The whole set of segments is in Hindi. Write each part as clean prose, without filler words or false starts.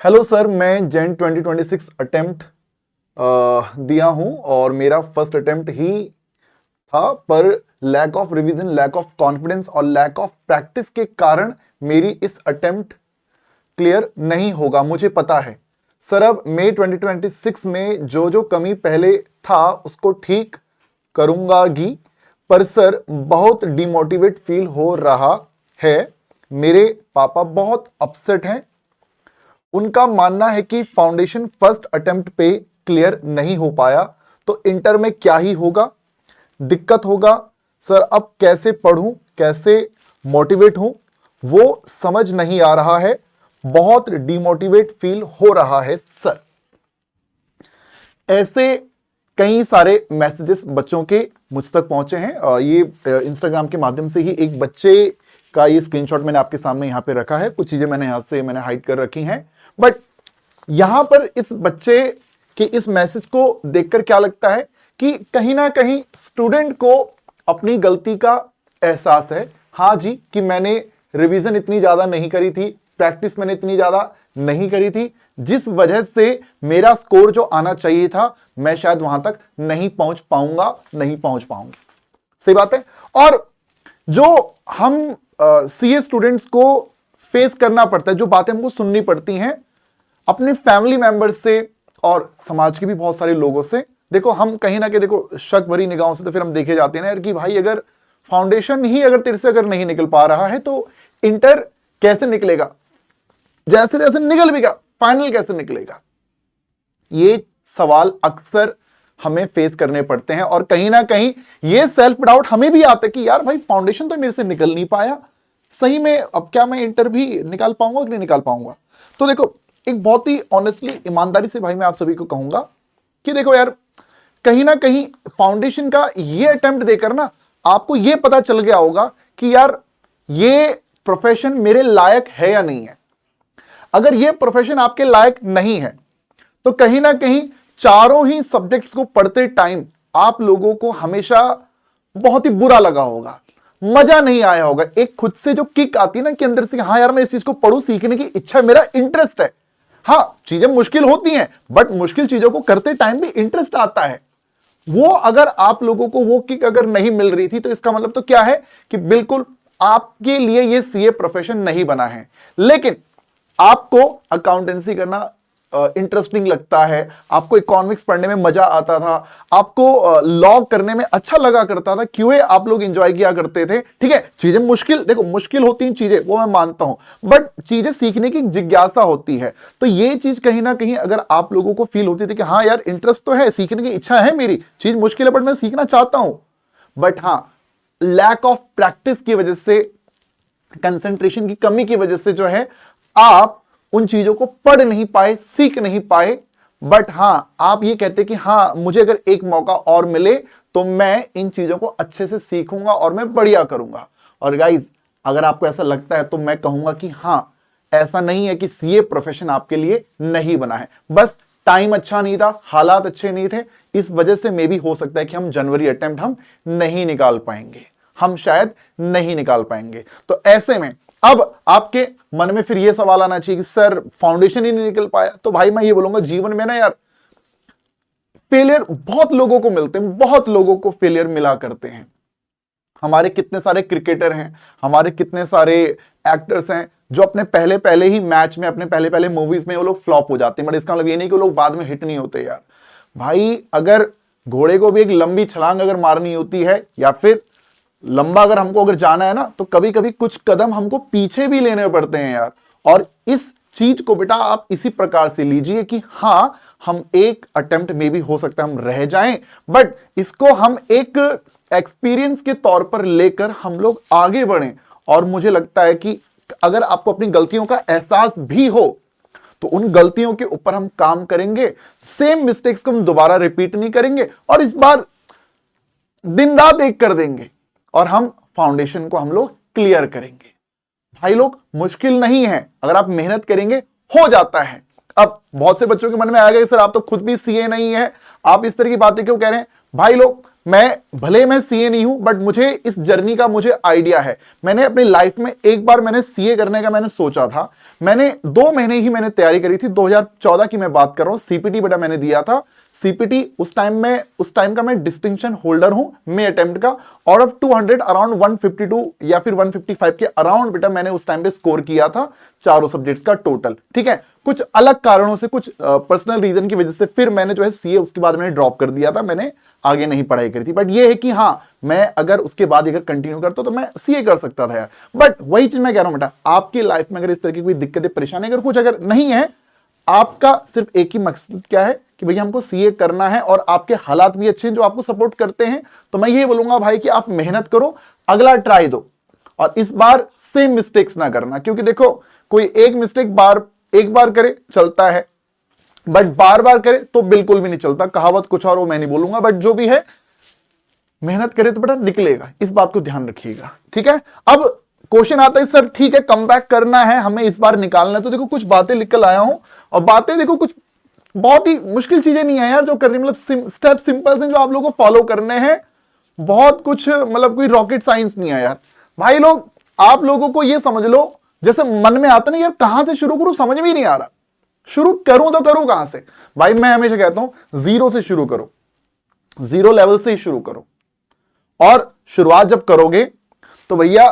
हेलो सर, मैं जेन 2026 अटेम्प्ट दिया हूं और मेरा फर्स्ट अटेम्प्ट ही था, पर lack of revision, lack of confidence और लैक ऑफ प्रैक्टिस के कारण मेरी इस अटेम्प्ट क्लियर नहीं होगा, मुझे पता है। सर अब मई 2026 में जो जो कमी पहले था उसको ठीक करूंगागी, पर सर बहुत डिमोटिवेट फील हो रहा है। मेरे पापा बहुत अपसेट हैं। उनका मानना है कि फाउंडेशन फर्स्ट अटेम्प्ट पे क्लियर नहीं हो पाया तो इंटर में क्या ही होगा, दिक्कत होगा। सर अब कैसे पढ़ूं, कैसे मोटिवेट हूं, वो समझ नहीं आ रहा है। बहुत डिमोटिवेट फील हो रहा है सर। ऐसे कई सारे मैसेजेस बच्चों के मुझ तक पहुंचे हैं। ये इंस्टाग्राम के माध्यम से ही एक बच्चे का ये स्क्रीनशॉट मैंने आपके सामने यहां पे रखा है। कुछ चीजें मैंने यहां से हाइड कर रखी हैं, बट यहां पर इस बच्चे के इस मैसेज को देखकर क्या लगता है कि कहीं ना कहीं स्टूडेंट को अपनी गलती का एहसास है। हाँ जी, कि मैंने रिवीजन इतनी ज्यादा नहीं करी थी, प्रैक्टिस मैंने इतनी ज्यादा नहीं करी थी, जिस वजह से मेरा स्कोर जो आना चाहिए था मैं शायद वहां तक नहीं पहुंच पाऊंगा, नहीं पहुंच पाऊंगा। सही बात है। और जो हम सीए स्टूडेंट्स को फेस करना पड़ता है, जो बातें हमको सुननी पड़ती हैं अपने फैमिली मेंबर्स से और समाज के भी बहुत सारे लोगों से। देखो हम कहीं ना कहीं देखो शक भरी निगाहों से तो फिर हम देखे जाते हैं ना यार कि भाई अगर फाउंडेशन ही अगर तेरे से अगर नहीं निकल पा रहा है तो इंटर कैसे निकलेगा, जैसे जैसे निकल भी गया फाइनल कैसे निकलेगा। ये सवाल अक्सर हमें फेस करने पड़ते हैं और कहीं ना कहीं ये सेल्फ डाउट हमें भी आता है कि यार भाई फाउंडेशन तो मेरे से निकल नहीं पाया, सही में अब क्या मैं इंटर भी निकाल पाऊंगा कि नहीं निकाल पाऊंगा। तो देखो एक बहुत ही ऑनेस्टली, ईमानदारी से भाई मैं आप सभी को कहूंगा कि देखो यार कहीं ना कहीं फाउंडेशन का ये अटेम्प्ट देकर ना आपको ये पता चल गया होगा कि यार ये प्रोफेशन मेरे लायक है या नहीं है। अगर ये प्रोफेशन आपके लायक नहीं है तो कहीं ना कहीं चारों ही सब्जेक्ट्स को पढ़ते टाइम आप लोगों को हमेशा बहुत ही बुरा लगा होगा, मजा नहीं आया होगा। एक खुद से जो किक आती है ना कि अंदर से हाँ यार मैं इस चीज को पढ़ूं, सीखने की इच्छा, मेरा इंटरेस्ट है। हाँ चीजें मुश्किल होती हैं बट मुश्किल चीजों को करते टाइम भी इंटरेस्ट आता है। वो अगर आप लोगों को वो किक अगर नहीं मिल रही थी तो इसका मतलब तो क्या है कि बिल्कुल आपके लिए ये सीए प्रोफेशन नहीं बना है। लेकिन आपको अकाउंटेंसी करना इंटरेस्टिंग लगता है, आपको इकोनॉमिक्स पढ़ने में मजा आता था, आपको लॉ करने में अच्छा लगा करता था, क्यूए आप लोग एंजॉय किया करते थे। ठीक है, चीजें मुश्किल, देखो मुश्किल होती हैं चीजें, वो मैं मानता हूं, बट चीजें सीखने की जिज्ञासा होती है। तो ये चीज कहीं ना कहीं अगर आप लोगों को फील होती थी कि हाँ यार इंटरेस्ट तो है, सीखने की इच्छा है, मेरी चीज मुश्किल है बट मैं सीखना चाहता हूं, बट हाँ लैक ऑफ प्रैक्टिस की वजह से, कंसंट्रेशन की कमी की वजह से जो है आप उन चीजों को पढ़ नहीं पाए, सीख नहीं पाए। बट हां आप ये कहते कि हां मुझे अगर एक मौका और मिले तो मैं इन चीजों को अच्छे से सीखूंगा और मैं बढ़िया करूंगा। और गाइज अगर आपको ऐसा लगता है तो मैं कहूंगा कि हां ऐसा नहीं है कि सीए प्रोफेशन आपके लिए नहीं बना है, बस टाइम अच्छा नहीं था, हालात अच्छे नहीं थे, इस वजह से मे भी हो सकता है कि हम जनवरी अटेम्प्ट हम नहीं निकाल पाएंगे, हम शायद नहीं निकाल पाएंगे। तो ऐसे में अब आपके मन में फिर यह सवाल आना चाहिए कि सर फाउंडेशन ही नहीं निकल पाया। तो भाई मैं ये बोलूंगा जीवन में ना यार फेलियर बहुत लोगों को मिलते हैं, बहुत लोगों को फेलियर मिला करते हैं। हमारे कितने सारे क्रिकेटर हैं, हमारे कितने सारे एक्टर्स हैं जो अपने पहले पहले ही मैच में, अपने पहले पहले मूवीज में वो लोग फ्लॉप हो जाते हैं, बट इसका मतलब ये नहीं कि वो लोग बाद में हिट नहीं होते यार। भाई अगर घोड़े को भी एक लंबी छलांग अगर मारनी होती है या फिर लंबा अगर हमको अगर जाना है ना तो कभी कभी कुछ कदम हमको पीछे भी लेने पड़ते हैं यार। और इस चीज को बेटा आप इसी प्रकार से लीजिए कि हां हम एक अटेम्प्ट में भी हो सकता है हम रह जाएं, बट इसको हम एक एक्सपीरियंस के तौर पर लेकर हम लोग आगे बढ़ें। और मुझे लगता है कि अगर आपको अपनी गलतियों का एहसास भी हो तो उन गलतियों के ऊपर हम काम करेंगे, सेम मिस्टेक्स को हम दोबारा रिपीट नहीं करेंगे और इस बार दिन रात एक कर देंगे और हम फाउंडेशन को हम लोग क्लियर करेंगे। भाई लोग मुश्किल नहीं है, अगर आप मेहनत करेंगे हो जाता है। अब बहुत से बच्चों के मन में आएगा कि सर आप तो खुद भी सीए नहीं है, आप इस तरह की बातें क्यों कह रहे हैं। भाई लोग मैं भले मैं सीए नहीं हूं, बट मुझे इस जर्नी का मुझे आइडिया है। मैंने अपनी लाइफ में एक बार मैंने सीए करने का मैंने सोचा था। मैंने 2 महीने ही मैंने तैयारी करी थी। 2014 की मैं बात कर रहा हूं। सीपीटी बेटा मैंने दिया था। सीपीटी उस टाइम का मैं डिस्टिंक्शन होल्डर हूं मे अटेम्प्ट का, और अब 200 अराउंड 152 या फिर 155 के अराउंड बेटा मैंने उस टाइम पे स्कोर किया था चारों सब्जेक्ट्स का टोटल। ठीक है, कुछ अलग कारणों से, कुछ पर्सनल रीजन की वजह से फिर मैंने जो है सीए उसके बाद मैंने ड्रॉप कर दिया था। मैंने आगे नहीं पढ़ाई करी थी। बट ये है कि हाँ, मैं अगर उसके बाद अगर कंटिन्यू करता तो मैं सीए कर सकता था यार। बट वही चीज मैं कह रहा हूं बेटा, आपकी लाइफ में अगर इस तरह की कोई दिक्कतें परेशानी अगर कुछ अगर नहीं है, आपका सिर्फ एक ही मकसद क्या है कि भैया हमको सीए करना है, और आपके हालात भी अच्छे हैं जो आपको सपोर्ट करते हैं, तो मैं ये बोलूंगा भाई कि आप मेहनत करो, अगला ट्राई दो, और इस बार सेम मिस्टेक्स ना करना। क्योंकि देखो, कोई एक मिस्टेक एक बार करे चलता है, बट बार बार करे तो बिल्कुल भी नहीं चलता। कहावत कुछ और वो मैं नहीं बोलूंगा, बट जो भी है मेहनत करे तो बेटा निकलेगा, इस बात को ध्यान रखिएगा। ठीक है, अब क्वेश्चन आता है सर ठीक है कम बैक करना है, हमें इस बार निकालना है। तो देखो कुछ बातें लिखकर आया हूं, और बातें देखो कुछ बहुत ही मुश्किल चीजें नहीं है यार जो कर रही, मतलब स्टेप सिंपल हैं जो आप लोगों को फॉलो करने हैं। बहुत कुछ मतलब कोई रॉकेट साइंस नहीं है यार भाई लोग। आप लोगों को ये समझ लो, जैसे मन में आता ना यार कहां से शुरू करूं, समझ में ही नहीं आ रहा, शुरू करूं तो करूं कहां से। भाई मैं हमेशा कहता हूं जीरो से शुरू करो, जीरो लेवल से ही शुरू करो, और शुरुआत जब करोगे तो भैया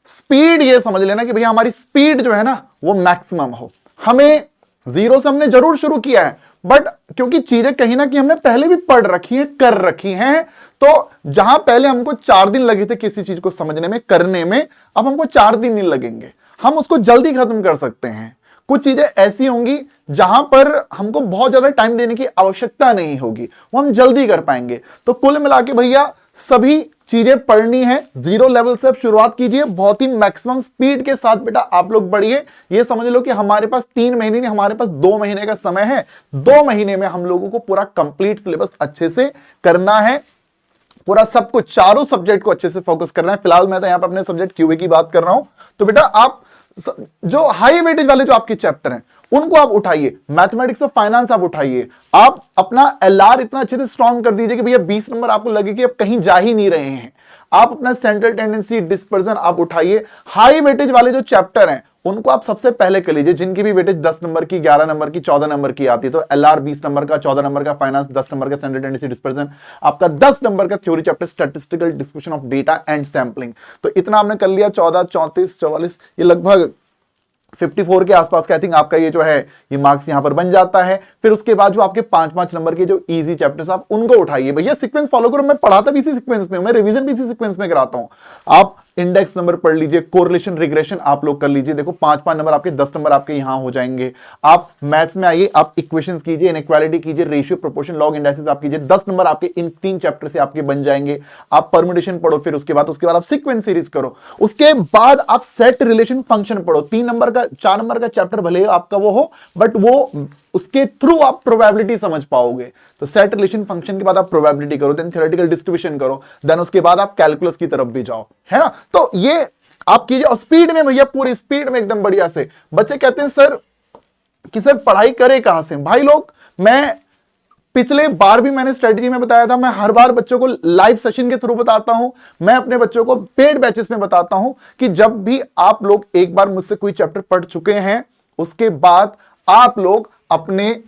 स्पीड ये समझ लेना कि भैया हमारी स्पीड जो है ना वो मैक्सिमम हो। हमें जीरो से हमने जरूर शुरू किया है, बट क्योंकि चीजें कहीं ना कहीं हमने पहले भी पढ़ रखी है, कर रखी हैं, तो जहां पहले हमको 4 दिन लगे थे किसी चीज को समझने में, करने में, अब हमको 4 दिन नहीं लगेंगे, हम उसको जल्दी खत्म कर सकते हैं। कुछ चीजें ऐसी होंगी जहां पर हमको बहुत ज्यादा टाइम देने की आवश्यकता नहीं होगी, वो हम जल्दी कर पाएंगे। तो कुल मिला के भैया सभी चीजें पढ़नी है, जीरो लेवल से अब शुरुआत कीजिए, बहुत ही मैक्सिमम स्पीड के साथ बेटा आप लोग बढ़िए। ये समझ लो कि हमारे पास 3 महीने नहीं, हमारे पास 2 महीने का समय है। 2 महीने में हम लोगों को पूरा कंप्लीट सिलेबस अच्छे से करना है, पूरा सब कुछ, चारों सब्जेक्ट को अच्छे से फोकस करना है। फिलहाल मैं तो यहां पर अपने सब्जेक्ट क्यूए की बात कर रहा हूं। तो बेटा आप जो हाई वेटेज वाले जो आपके चैप्टर हैं उनको आप उठाइए, मैथमेटिक्स और फाइनेंस आप उठाइए, आप अपना एलआर इतना अच्छे से स्ट्रॉन्ग कर दीजिए कि भैया 20 नंबर आपको लगे कि अब कहीं जा ही नहीं रहे हैं। आप अपना सेंट्रल टेंडेंसी, डिस्पर्जन आप उठाइए। हाई वेटेज वाले जो चैप्टर हैं उनको आप सबसे पहले कर लीजिए, जिनकी भी वेटेज 10 नंबर की, 11 नंबर की, 14 नंबर की आती है। तो एलआर 20 नंबर का, 14 नंबर का फाइनेंस, 10 नंबर का सेंट्रल टेंडेंसी डिस्पर्जन, आपका 10 नंबर का theory chapter statistical description of data and sampling. तो इतना आपने कर लिया। 14, 34, 44, ये लगभग 54 के आसपास का आई थिंक आपका ये जो है ये मार्क्स यहां पर बन जाता है। फिर उसके बाद जो आपके 5-5 नंबर के जो इजी चैप्टर्स आप उनको उठाइए। भैया सीक्वेंस फॉलो करो, मैं पढ़ाता भी इसी सीक्वेंस में, मैं रिवीजन भी इसी सीक्वेंस में कराता हूं। आप इंडेक्स नंबर पढ़ लीजिए, कोरिलेशन रिग्रेशन आप लोग कर लीजिए। देखो 5-5 नंबर आपके, 10 नंबर आपके यहां हो जाएंगे। आप मैथ्स में आइए, आप इक्वेशंस कीजिए, इनइक्वालिटी कीजिए, रेशियो, प्रोपोर्शन, लॉग, इंडाइसिस आप कीजिए। 10 नंबर आपके इन 3 चैप्टर से आपके बन जाएंगे। आप परम्यूटेशन पढ़ो, फिर उसके बाद आप सीक्वेंस सीरीज करो। उसके बाद आप सेट रिलेशन फंक्शन पढ़ो। 3 नंबर का, 4 नंबर का चैप्टर भले आपका वो हो, बट वो उसके थ्रू आप प्रोबेबिलिटी समझ पाओगे। तो सेट रिलेशन फंक्शन के बाद आप प्रोबेबिलिटी करो, देन थ्योरेटिकल डिस्ट्रीब्यूशन करो, देन उसके बाद आप कैलकुलस की तरफ भी जाओ, है ना। तो ये आप कीजिए, और स्पीड में भैया, पूरी स्पीड में एकदम बढ़िया से। बच्चे कहते हैं सर कि सर पढ़ाई करे कहां से। भाई लोग, मैं पिछले बार भी मैंने स्ट्रेटजी में बताया था, मैं हर बार बच्चों को लाइव सेशन के थ्रू बताता हूं, मैं अपने बच्चों को पेड बैचेस में बताता हूं कि जब भी आप लोग एक बार मुझसे कोई चैप्टर पढ़ चुके हैं, उसके बाद आप लोग अपने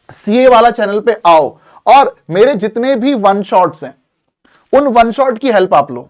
सीए वाला चैनल पे आओ, और मेरे जितने भी वन शॉट्स हैं उन वन शॉट की हेल्प आप लो।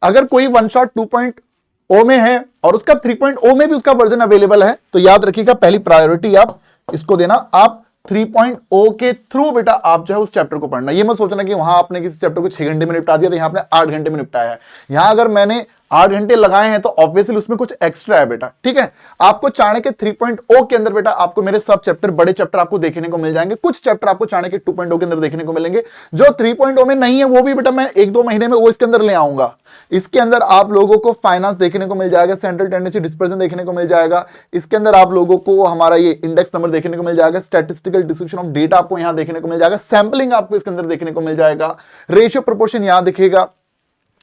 अगर कोई वन शॉट 2.0 में है और उसका 3.0 में भी उसका वर्जन अवेलेबल है, तो याद रखिएगा पहली प्रायोरिटी आप इसको देना। आप 3.0 के थ्रू बेटा आप जो है उस चैप्टर को पढ़ना। ये मत सोचना कि वहां आपने किसी चैप्टर को 6 घंटे में निपटा दिया, तो यहां आपने 8 घंटे में निपटाया है। यहां अगर मैंने 8 घंटे लगाए हैं तो ऑब्वियसली उसमें कुछ एक्स्ट्रा है बेटा, ठीक है। आपको चाणक्य 3.0 के अंदर बेटा आपको मेरे सब चैप्टर, बड़े चैप्टर आपको देखने को मिल जाएंगे। कुछ चैप्टर आपको चाणक्य 2.0 के अंदर देखने को मिलेंगे। जो 3.0 में नहीं है वो भी बेटा मैं 1-2 महीने में वो इसके अंदर ले आऊंगा। इसके अंदर आप लोगों को फाइनेंस देखने को मिल जाएगा, सेंट्रल टेंडेंसी डिस्पर्जन देखने को मिल जाएगा। इसके अंदर आप लोगों को हमारा ये इंडेक्स नंबर देखने को मिल जाएगा, स्टैटिस्टिकल डिस्क्रिप्शन ऑफ डेटा आपको यहां देखने को मिल जाएगा, सैंपलिंग आपको इसके अंदर देखने को मिल जाएगा, रेशियो प्रोपोर्शन यहां दिखेगा,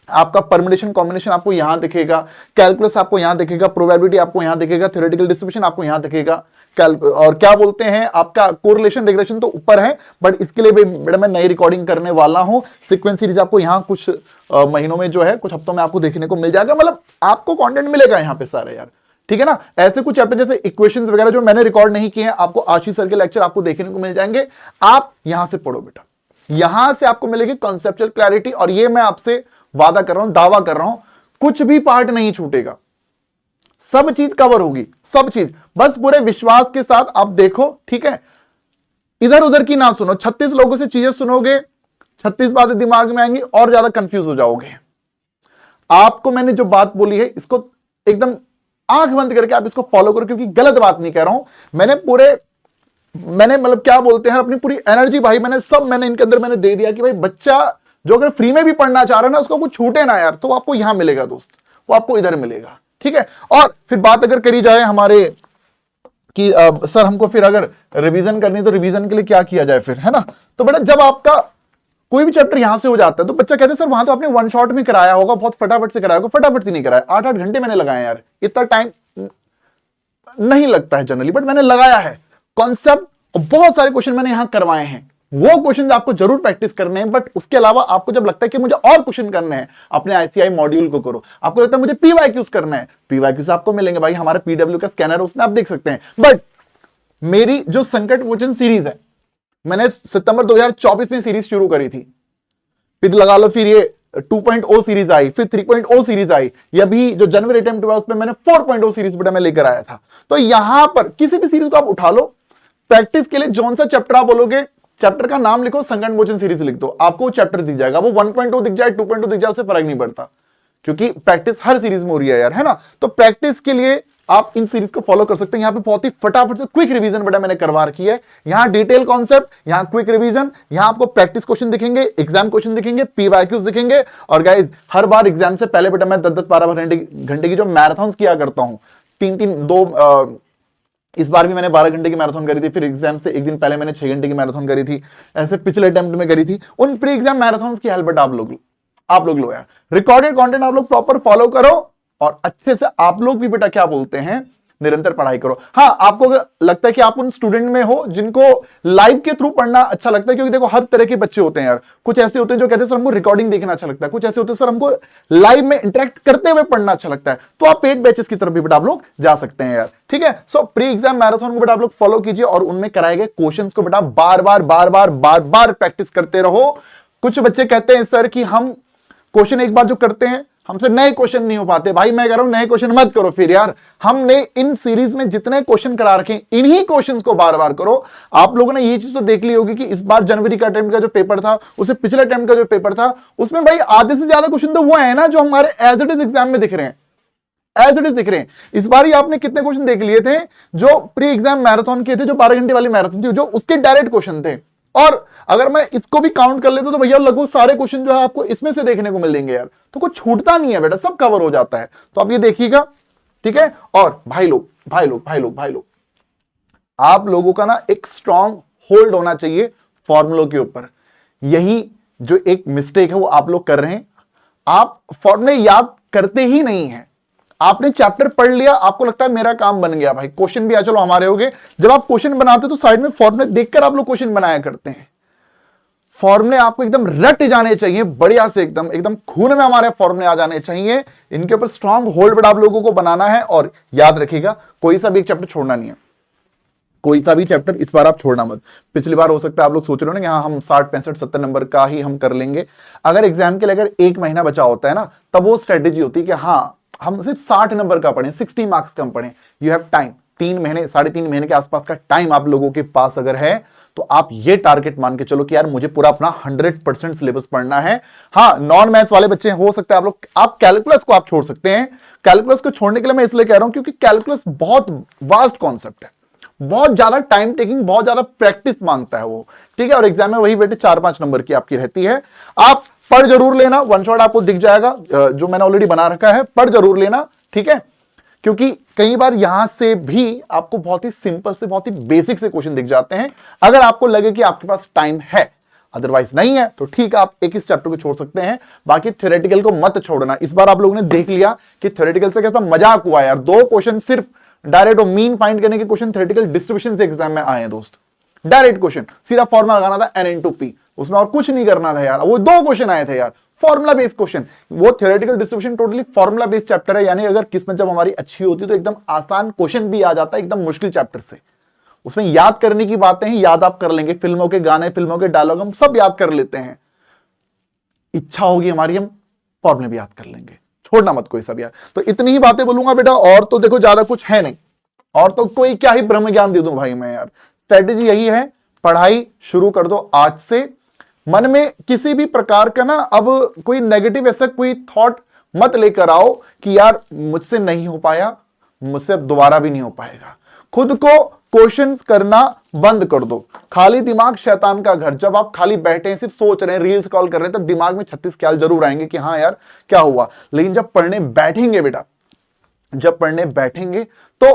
आपका परम्यूटेशन कॉम्बिनेशन आपको यहां दिखेगा, कैलकुलस आपको यहां दिखेगा, प्रोबेबिलिटी आपको यहां दिखेगा, थ्योरेटिकल डिस्ट्रीब्यूशन आपको यहां दिखेगा, और क्या बोलते हैं आपका कोरिलेशन रिग्रेशन तो ऊपर है, बट इसके लिए भी बेटा मैं नई रिकॉर्डिंग करने वाला हूं। सीक्वेंस सीरीज आपको यहां कुछ महीनों में जो है, कुछ हफ्तों में आपको देखने को मिल जाएगा, मतलब आपको कंटेंट मिलेगा यहां पे सारे यार, ठीक है ना। ऐसे कुछ चैप्टर जैसे इक्वेशंस वगैरह जो मैंने रिकॉर्ड नहीं किए हैं, आपको आशीष सर के लेक्चर आपको देखने को मिल जाएंगे। आप यहां से पढ़ो बेटा, यहां से आपको मिलेगी कॉन्सेप्चुअल क्लैरिटी, और ये मैं आपसे वादा कर रहा हूं, दावा कर रहा हूं, कुछ भी पार्ट नहीं छूटेगा, सब चीज कवर होगी, सब चीज, बस पूरे विश्वास के साथ आप देखो, ठीक है। इधर उधर की ना सुनो, 36 लोगों से चीजें सुनोगे, 36 बातें दिमाग में आएंगी और ज्यादा कंफ्यूज हो जाओगे। आपको मैंने जो बात बोली है इसको एकदम आंख बंद करके आप इसको फॉलो करो, क्योंकि गलत बात नहीं कह रहा हूं मैंने मतलब क्या बोलते हैं, अपनी पूरी एनर्जी भाई मैंने इनके अंदर मैंने दे दिया कि भाई बच्चा जो अगर फ्री में भी पढ़ना चाह रहा है ना, उसको कुछ छूटे ना यार, तो आपको यहां मिलेगा दोस्त, वो आपको इधर मिलेगा, ठीक है। और फिर बात अगर करी जाए हमारे कि सर हमको फिर अगर रिवीजन करनी तो रिवीजन के लिए क्या किया जाए फिर, है ना। तो बेटा जब आपका कोई भी चैप्टर यहां से हो जाता है तो बच्चा कहते हैं सर वहां तो आपने वन शॉट में कराया होगा, बहुत फटाफट से कराया होगा, फटाफट से नहीं कराया, 8-8 घंटे मैंने लगाए यार, इतना टाइम नहीं लगता है जनरली, बट मैंने लगाया है। कॉन्सेप्ट बहुत सारे क्वेश्चन मैंने यहां करवाए हैं, वो क्वेश्चन आपको जरूर प्रैक्टिस करने हैं, बट उसके अलावा आपको जब लगता है कि मुझे और क्वेश्चन करने हैं, अपने आईसीआई मॉड्यूल को करो। आपको लगता है मुझे पीवाईक्यूज करना है, पीवाईक्यूज आपको मिलेंगे भाई, हमारे पीडब्ल्यू का स्कैनर है, उसमें आप देख सकते हैं। बट मेरी जो संकट मोचन सीरीज है, मैंने सितंबर 2024 में सीरीज शुरू करी थी, फिर लगा लो फिर ये 2.0 सीरीज आई, फिर 3.0 सीरीज आई, ये भी जो जनवरी अटेम्प्ट हुआ उसमें मैंने 4.0 सीरीज बेटा मैं लेकर आया था। तो यहां पर किसी भी सीरीज को आप उठा लो, प्रैक्टिस के लिए जौन सा चैप्टर आप बोलोगे, चैप्टर का नाम लिखो, संकट मोचन सीरीज लिख दो, आपको चैप्टर दिख जाएगा, वो 1.0 दिख जाए, 2.0 दिख जाए, उससे फर्क नहीं पड़ता, क्योंकि प्रैक्टिस हर सीरीज में हो रही है यार, है ना। तो प्रैक्टिस के लिए आप इन सीरीज को फॉलो कर सकते हैं। यहां पे बहुत ही फटाफट से क्विक रिवीजन बेटा मैंने करवा रखी है, यहां डिटेल कॉन्सेप्ट, यहां क्विक रिवीजन, यहां आपको प्रैक्टिस क्वेश्चन दिखेंगे, एग्जाम क्वेश्चन दिखेंगे, पीवाईक्यूज दिखेंगे। और गाइज हर बार एग्जाम से पहले बेटा मैं 10-10 12 घंटे की जो मैराथन किया करता हूं, 3-3-2 इस बार भी मैंने 12 घंटे की मैराथन करी थी, फिर एग्जाम से एक दिन पहले मैंने 6 घंटे की मैराथन करी थी, ऐसे पिछले अटेम्प्ट में करी थी। उन प्री एग्जाम मैराथन की हेल्प आप लोग लो यार, रिकॉर्डेड कंटेंट आप लोग प्रॉपर फॉलो करो, और अच्छे से आप लोग भी बेटा क्या बोलते हैं, निरंतर पढ़ाई करो। हाँ, आपको अगर लगता है कि आप उन स्टूडेंट में हो जिनको लाइव के थ्रू पढ़ना अच्छा लगता है, क्योंकि देखो हर तरह के बच्चे होते हैं यार, कुछ ऐसे होते हैं जो कहते हैं सर हमको रिकॉर्डिंग देखना अच्छा लगता है, कुछ ऐसे होते हैं सर हमको लाइव में इंटरेक्ट करते हुए पढ़ना अच्छा लगता है, तो आप पेड बैचेस की तरफ भी बेटा आप लोग जा सकते हैं यार, ठीक है। सो प्री एग्जाम मैराथन को बेटा आप लोग फॉलो कीजिए, और उनमें कराए गए क्वेश्चंस को बेटा बार बार प्रैक्टिस करते रहो। कुछ बच्चे कहते हैं सर कि हम क्वेश्चन एक बार जो करते हैं हमसे नए क्वेश्चन नहीं हो पाते, भाई मैं कह रहा हूं नए क्वेश्चन मत करो फिर यार, हमने इन सीरीज में जितने क्वेश्चन करा रखे हैं इन्हीं क्वेश्चंस को बार बार करो। आप लोगों ने ये चीज तो देख ली होगी कि इस बार जनवरी का अटेम्प्ट का जो पेपर था, उससे पिछले अटेम्प्ट का जो पेपर था, उसमें भाई आधे से ज्यादा क्वेश्चन तो वो है ना जो हमारे एज इट इज एग्जाम में दिख रहे हैं, एज इट इज दिख रहे हैं। इस बार ही आपने कितने क्वेश्चन देख लिए थे जो प्री एग्जाम मैराथन के थे, जो 12 घंटे वाली मैराथन थी, जो उसके डायरेक्ट क्वेश्चन थे, और अगर मैं इसको भी काउंट कर लेता तो भैया लगभग सारे क्वेश्चन जो है आपको इसमें से देखने को मिल देंगे यार, तो कुछ छूटता नहीं है बेटा, सब कवर हो जाता है। तो आप ये देखिएगा, ठीक है। और भाई लोग आप लोगों का ना एक स्ट्रॉन्ग होल्ड होना चाहिए फॉर्मूलों के ऊपर। यही जो एक मिस्टेक है वो आप लोग कर रहे हैं, आप फॉर्मूले याद करते ही नहीं है। आपने चैप्टर पढ़ लिया, आपको लगता है मेरा काम बन गया भाई, क्वेश्चन भी आ चलो हमारे हो गए। जब आप क्वेश्चन बनाते हो तो साइड में फॉर्मूले देखकर आप लोग क्वेश्चन बनाया करते हैं। फॉर्मूले आपको एकदम रट जाने चाहिए, बढ़िया से एकदम खून में हमारे फॉर्मूले आ जाने चाहिए। इनके ऊपर स्ट्रांग होल्ड आप लोगों को बनाना है, और याद रखिएगा कोई सा भी एक चैप्टर छोड़ना नहीं है, कोई सा भी चैप्टर इस बार आप छोड़ना मत। पिछली बार हो सकता है आप लोग सोच रहे हो ना कि हाँ हम 60 65 70 नंबर का ही हम कर लेंगे। अगर एग्जाम के लिए अगर 1 महीना बचा होता है ना, तब वो स्ट्रेटेजी होती है कि हाँ हम सिर्फ 60 नंबर का पढ़ें, 60 मार्क्स कम पढ़ें। यू हैव टाइम, 3 महीने 3.5 महीने के आसपास का टाइम आप लोगों के पास अगर है, तो आप ये टारगेट मान के चलो कि यार मुझे पूरा अपना 100% सिलेबस पढ़ना है। हाँ, नॉन मैथ्स वाले बच्चे हो सकते हैं आप कैलकुलस को आप छोड़ सकते हैं। कैलकुलस को छोड़ने के लिए मैं इसलिए कह रहा हूं क्योंकि कैलकुलस बहुत वास्ट कॉन्सेप्ट है, बहुत ज्यादा टाइम टेकिंग, बहुत ज्यादा प्रैक्टिस मांगता है वो, ठीक है। और एग्जाम में वही बेटे 4-5 नंबर की आपकी रहती है। आप पढ़ जरूर लेना, वन शॉट आपको दिख जाएगा जो मैंने ऑलरेडी बना रखा है, पढ़ जरूर लेना, ठीक है। क्योंकि कई बार यहां से भी आपको बहुत ही सिंपल से, बहुत ही बेसिक से क्वेश्चन दिख जाते हैं। अगर आपको लगे कि आपके पास टाइम है, अदरवाइज नहीं है तो ठीक है, आप एक इस चैप्टर को छोड़ सकते हैं, बाकी थ्योरेटिकल को मत छोड़ना। इस बार आप लोगों ने देख लिया कि थ्योरेटिकल से कैसा मजाक हुआ यार, 2 क्वेश्चन सिर्फ डायरेक्ट और मीन फाइंड करने के क्वेश्चन थ्योरेटिकल डिस्ट्रीब्यूशन से एग्जाम में आए हैं दोस्त। डायरेक्ट क्वेश्चन, सीधा फॉर्मूला लगाना था n/p, उसमें और कुछ नहीं करना था यार। वो 2 क्वेश्चन आए थे यार, फॉर्मूला बेस्ड क्वेश्चन। वो theoretical distribution totally formula based chapter है, यानी अगर किस्मत जब हमारी अच्छी होती तो एकदम आसान क्वेश्चन भी आ जाता है एकदम मुश्किल चैप्टर से। उसमें याद करने की बातें हैं, याद आप कर लेंगे, फिल्मों के गाने, फिल्मों के डायलॉग हम सब याद कर लेते हैं। इच्छा होगी हमारी हम फॉर्मूले भी याद कर लेंगे, छोड़ना मत कोई सब यार। तो इतनी ही बातें बोलूंगा बेटा, और तो देखो ज्यादा कुछ है नहीं, और तो कोई क्या ही ब्रह्म ज्ञान दे दूं भाई मैं यार। स्ट्रेटेजी यही है, पढ़ाई शुरू कर दो आज से। मन में किसी भी प्रकार का ना अब कोई नेगेटिव ऐसा कोई थॉट मत लेकर आओ कि यार मुझसे नहीं हो पाया, मुझसे अब दोबारा भी नहीं हो पाएगा। खुद को क्वेश्चंस करना बंद कर दो। खाली दिमाग शैतान का घर। जब आप खाली बैठे हैं, सिर्फ सोच रहे हैं, रील्स स्क्रॉल कर रहे हैं, तो दिमाग में 36 ख्याल जरूर आएंगे कि हाँ यार क्या हुआ। लेकिन जब पढ़ने बैठेंगे बेटा, जब पढ़ने बैठेंगे तो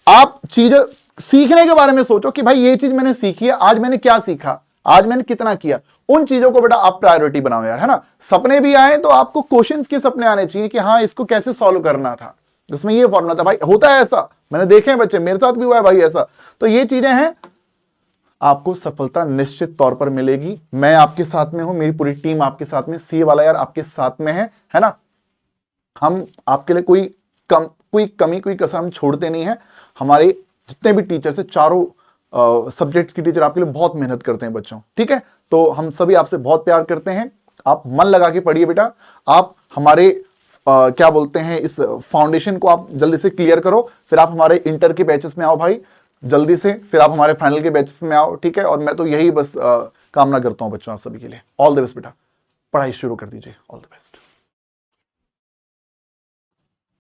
आप चीजें सीखने के बारे में सोचो कि भाई ये चीज मैंने सीखी है, आज मैंने क्या सीखा, आज मैंने कितना किया। उन चीजों को बेटा आप प्रायोरिटी बनाओ यार, है ना। सपने भी आए तो आपको क्वेश्चंस के सपने आने चाहिए कि हाँ इसको कैसे सॉल्व करना था, उसमें ये फॉर्मूला था। भाई होता है ऐसा, मैंने देखे हैं बच्चे, मेरे साथ भी हुआ है भाई ऐसा। तो ये चीजें हैं, आपको सफलता निश्चित तौर पर मिलेगी। मैं आपके साथ में हूं, मेरी पूरी टीम आपके साथ में, सी वाला यार आपके साथ में है ना। हम आपके लिए कोई कमी कोई कसर हम छोड़ते नहीं है। हमारे जितने भी टीचर्स है, चारों सब्जेक्ट्स की टीचर आपके लिए बहुत मेहनत करते हैं बच्चों, ठीक है। तो हम सभी आपसे बहुत प्यार करते हैं। आप मन लगा के पढ़िए बेटा। आप हमारे क्या बोलते हैं, इस फाउंडेशन को आप जल्दी से क्लियर करो, फिर आप हमारे इंटर के बैचेस में आओ भाई जल्दी से, फिर आप हमारे फाइनल के बैचेस में आओ, ठीक है। और मैं तो यही बस कामना करता हूं बच्चों आप सभी के लिए। ऑल द बेस्ट बेटा, पढ़ाई शुरू कर दीजिए। All the best.